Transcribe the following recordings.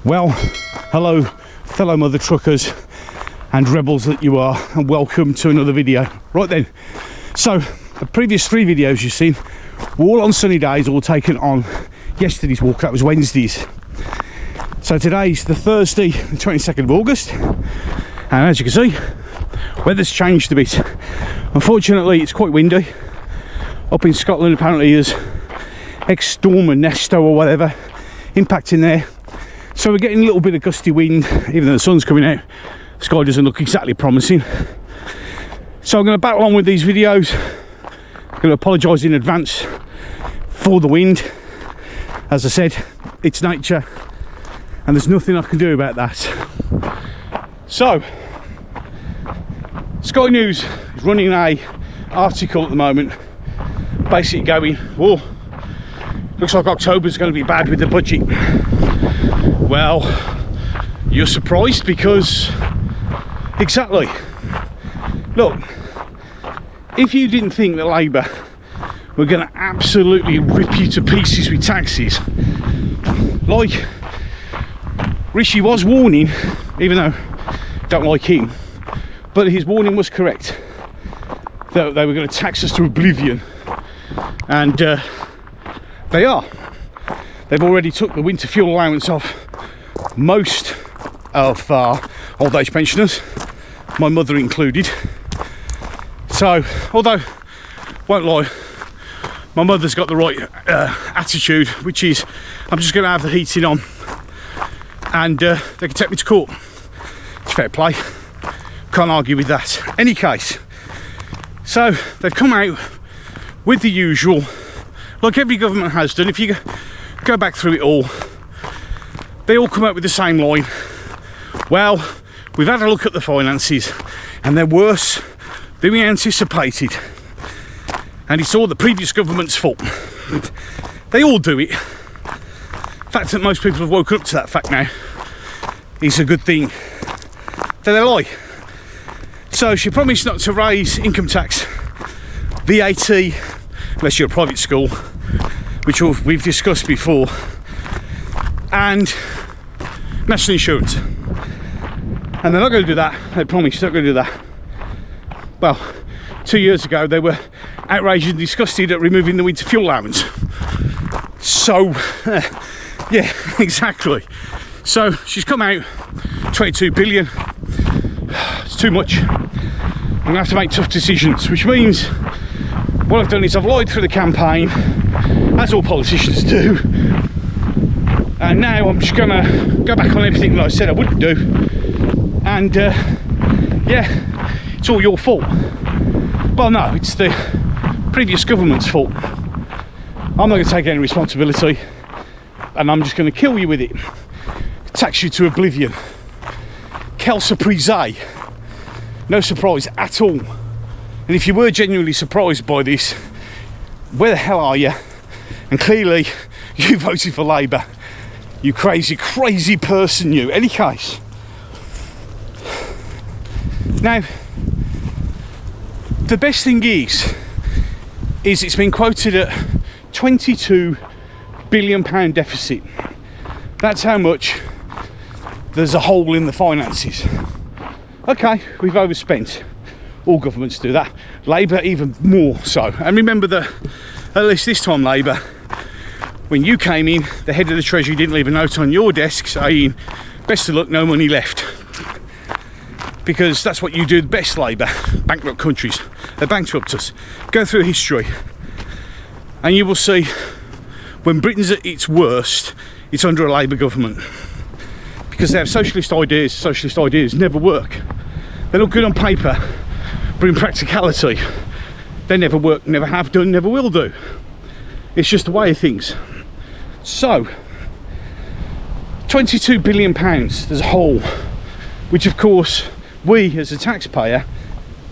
Well, hello fellow mother truckers and rebels that you are, and welcome to another video. Right then, so the previous three videos you've seen were all on sunny days, all taken on yesterday's walk. That was Wednesday's. So today's the Thursday, the 22nd of August, and as you can see, weather's changed a bit. Unfortunately, it's quite windy up in Scotland. Apparently there's ex-storm and Nesto or whatever impacting there, so we're getting a little bit of gusty wind. Even though the sun's coming out, the sky doesn't look exactly promising. So I'm going to battle on with these videos. I'm going to apologise in advance for the wind. As I said, it's nature and there's nothing I can do about that. So Sky News is running a article at the moment, basically going, oh, looks like October's going to be bad with the budget. Well, you're surprised because exactly. Look, if you didn't think that Labour were going to absolutely rip you to pieces with taxes, like Rishi was warning, even though I don't like him, but his warning was correct, that they were going to tax us to oblivion, and they are. They've already took the winter fuel allowance off most of our old age pensioners, my mother included. So, although, won't lie, my mother's got the right attitude, which is, I'm just going to have the heating on and they can take me to court. It's fair play, can't argue with that. Any case, so they've come out with the usual, like every government has done. If you go back through it all, they all come out with the same line. Well, we've had a look at the finances and they're worse than we anticipated, and it's all the previous government's fault. They all do it. The fact that most people have woken up to that fact now is a good thing. They lie. So she promised not to raise income tax, VAT, unless you're a private school, which we've discussed before, and national insurance. And they're not going to do that. They promised they're not going to do that. Well, 2 years ago they were outraged and disgusted at removing the winter fuel allowance. So yeah, exactly. So she's come out, 22 billion. It's too much. I'm going to have to make tough decisions, which means what I've done is I've lied through the campaign, as all politicians do, and now I'm just going to go back on everything that I said I wouldn't do, and yeah, it's all your fault. Well, no, it's the previous government's fault. I'm not going to take any responsibility, and I'm just going to kill you with it, tax you to oblivion. Quelle surprise. No surprise at all. And if you were genuinely surprised by this, where the hell are you? And clearly you voted for Labour, you crazy person, you. Any case, now the best thing is it's been quoted at £22 billion deficit. That's how much there's a hole in the finances. Okay, we've overspent. All governments do that. Labour even more so. And remember that, at least this time, Labour, when you came in, the head of the Treasury didn't leave a note on your desk saying, best of luck, no money left. Because that's what you do best, Labour. Bankrupt countries. They bankrupt us. Go through history and you will see when Britain's at its worst, it's under a Labour government. Because they have socialist ideas never work. They look good on paper, but in practicality, they never work, never have done, never will do. It's just the way of things. So, £22 billion, there's a hole, which of course, we as a taxpayer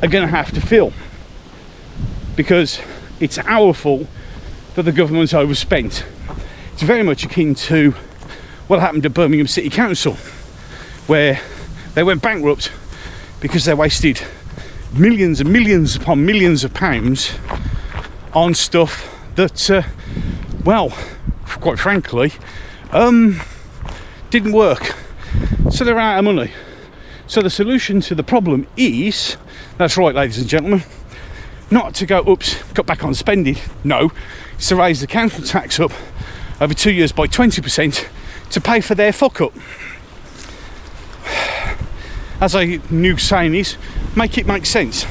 are going to have to fill. Because it's our fault that the government's overspent. It's very much akin to what happened at Birmingham City Council, where they went bankrupt because they wasted millions and millions upon millions of pounds on stuff that, well, quite frankly, Didn't work. So they're out of money. So the solution to the problem is, that's right, ladies and gentlemen, not to go, oops, cut back on spending. No, it's to raise the council tax up over 2 years by 20% to pay for their fuck up. As a new saying is, make it make sense.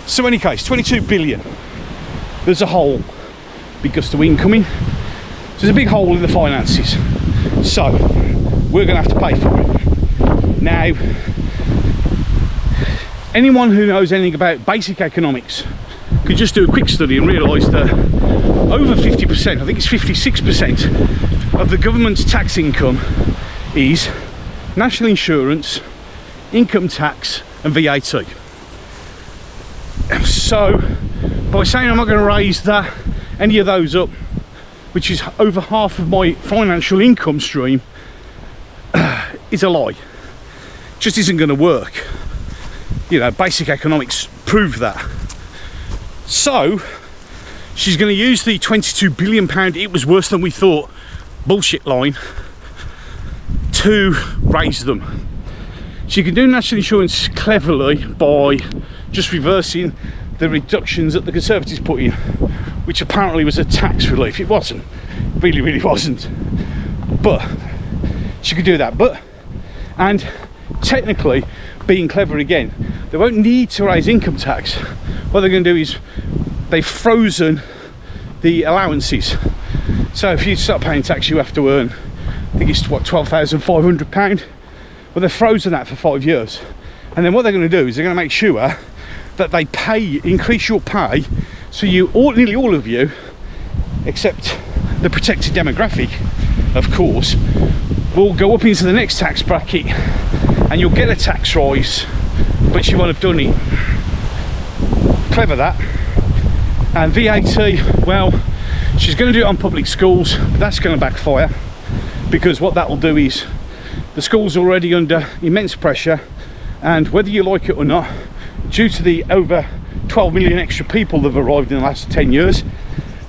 So in any case, 22 billion. There's a hole because of incoming. There's a big hole in the finances. So we're going to have to pay for it. Now, anyone who knows anything about basic economics could just do a quick study and realise that over 50%, I think it's 56% of the government's tax income is national insurance, income tax and VAT. So by saying I'm not going to raise any of those up, which is over half of my financial income stream, is a lie. Just isn't going to work. You know, basic economics prove that. So she's going to use the 22 billion pound it was worse than we thought bullshit line to raise them. She can do national insurance cleverly by just reversing the reductions that the Conservatives put in, which apparently was a tax relief. It wasn't. It really wasn't. But she could do that. And technically, being clever again, they won't need to raise income tax. What they're going to do is they've frozen the allowances. So if you start paying tax, you have to earn, I think it's what, £12,500. Well, they've frozen that for 5 years, and then what they're going to do is they're going to make sure that they increase your pay, so nearly all of you, except the protected demographic, of course, will go up into the next tax bracket, and you'll get a tax rise, but you won't have done it. Clever that. And VAT, well, she's going to do it on public schools, but that's going to backfire, because what that will do is the school's already under immense pressure, and whether you like it or not, due to the over 12 million extra people that have arrived in the last 10 years,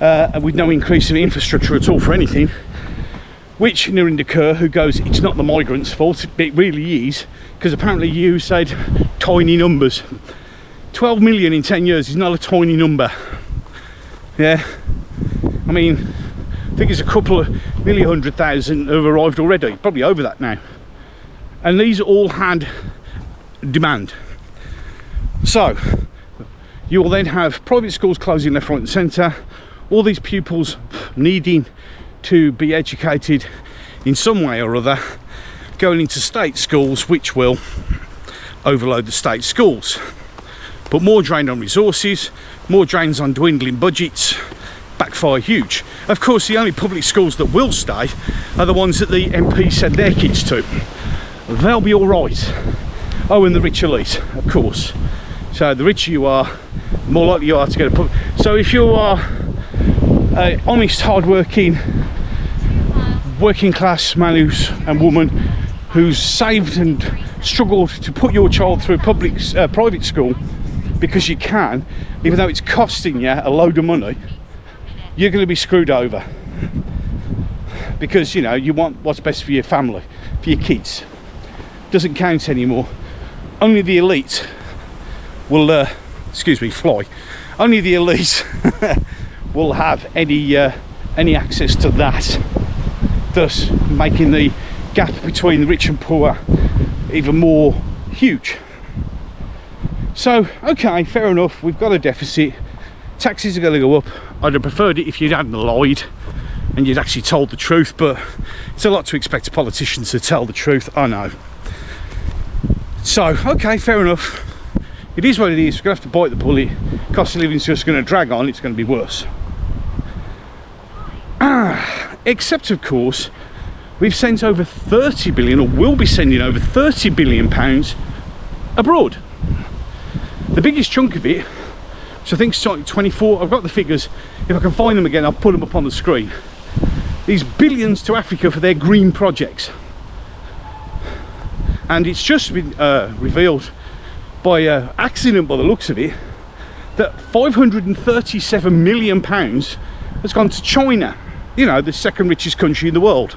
and with no increase in infrastructure at all for anything, which Narinder Kaur, who goes, it's not the migrants' fault, it really is, because apparently you said tiny numbers. 12 million in 10 years is not a tiny number. Yeah, I mean, I think it's a couple of nearly 100,000 have arrived already, probably over that now, and these all had demand. So you will then have private schools closing left, right and centre, all these pupils needing to be educated in some way or other, going into state schools, which will overload the state schools, but more drain on resources, more drains on dwindling budgets, backfire huge. Of course, the only public schools that will stay are the ones that the MP send their kids to. They'll be all right. Oh, and the rich elite, of course. So the richer you are, the more likely you are to get a public. So if you are an honest, hard-working, working class man and woman who's saved and struggled to put your child through private school because you can, even though it's costing you a load of money, you're going to be screwed over, because you know you want what's best for your family, for your kids. Doesn't count anymore. Only the elite will fly. Only the elite will have any access to that, thus making the gap between the rich and poor even more huge. So okay, fair enough, we've got a deficit, taxes are going to go up. I'd have preferred it if you hadn't lied and you'd actually told the truth, but it's a lot to expect politicians to tell the truth, I know. So okay, fair enough, it is what it is. We're going to have to bite the bullet. Cost of living is just going to drag on, it's going to be worse. Except of course we've sent over 30 billion, or will be sending over 30 billion pounds abroad. The biggest chunk of it, which I think is 24, I've got the figures, if I can find them again I'll put them up on the screen. These billions to Africa for their green projects. And it's just been revealed by accident, by the looks of it, that 537 million pounds has gone to China, you know, the second richest country in the world.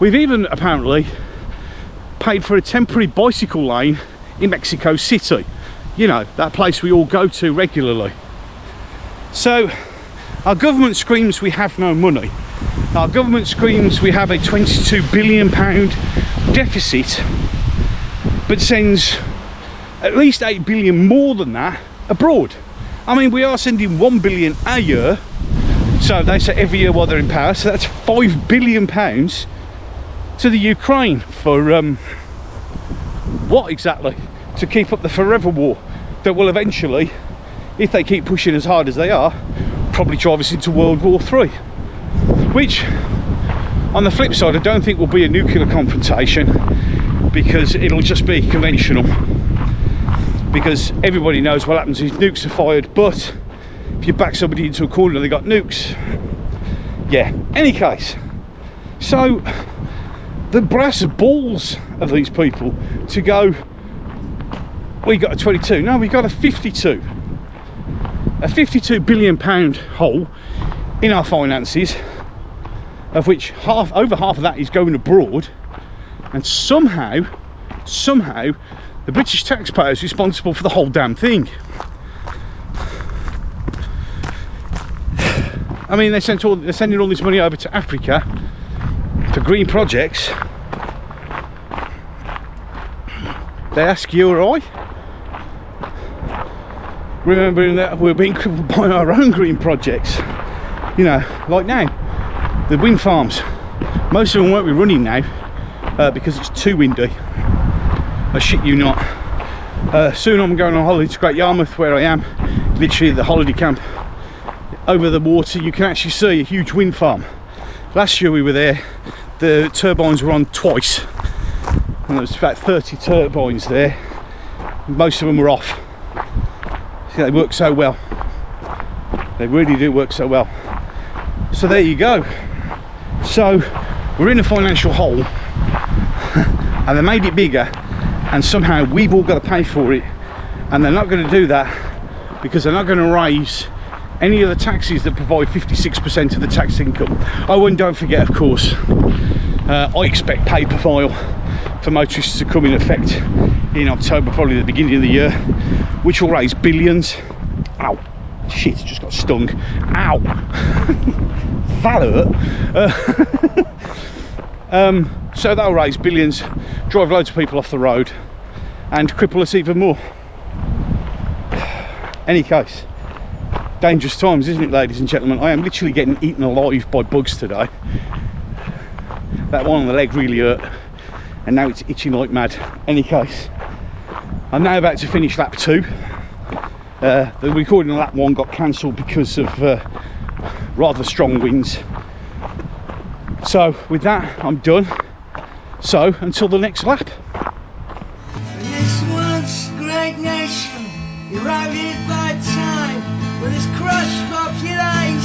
We've even apparently paid for a temporary bicycle lane in Mexico City. You know, that place we all go to regularly. So our government screams we have no money. Our government screams we have a £22 billion deficit, but sends at least 8 billion more than that abroad. I mean, we are sending 1 billion a year, so they say every year while they're in power, so that's £5 billion to the Ukraine for what exactly? To keep up the forever war that will eventually, if they keep pushing as hard as they are, probably drive us into World War III. Which, on the flip side, I don't think will be a nuclear confrontation, because it'll just be conventional. Because everybody knows what happens if nukes are fired, but if you back somebody into a corner and they got nukes, yeah. Any case, so the brass balls of these people to go, we got a 22, no, we got a 52. A £52 billion hole in our finances, of which over half of that is going abroad, and somehow the British taxpayer is responsible for the whole damn thing. I mean, they're sending all this money over to Africa for green projects. They ask you or I, remembering that we're being crippled by our own green projects. You know, like now, the wind farms, most of them won't be running now because it's too windy. I shit you not. Soon I'm going on holiday to Great Yarmouth, where I am, literally at the holiday camp. Over the water you can actually see a huge wind farm. Last year we were there, the turbines were on twice, and there was about 30 turbines there. Most of them were off. See, they work so well. They really do work so well. So there you go. So we're in a financial hole and they made it bigger, and somehow we've all got to pay for it, and they're not going to do that because they're not going to raise any of the taxes that provide 56% of the tax income. Oh, and don't forget, of course, I expect paper file for motorists to come in effect in October, probably the beginning of the year, which will raise billions. Ow, shit, just got stung. Ow. That hurt. So that'll raise billions, drive loads of people off the road, and cripple us even more. Any case, dangerous times, isn't it, ladies and gentlemen? I am literally getting eaten alive by bugs today. That one on the leg really hurt, and now it's itching like mad. Any case, I'm now about to finish lap 2. The recording of lap 1 got cancelled because of rather strong winds. So with that, I'm done. So until the next lap. This once great nation, eroded by time, with its crushed population.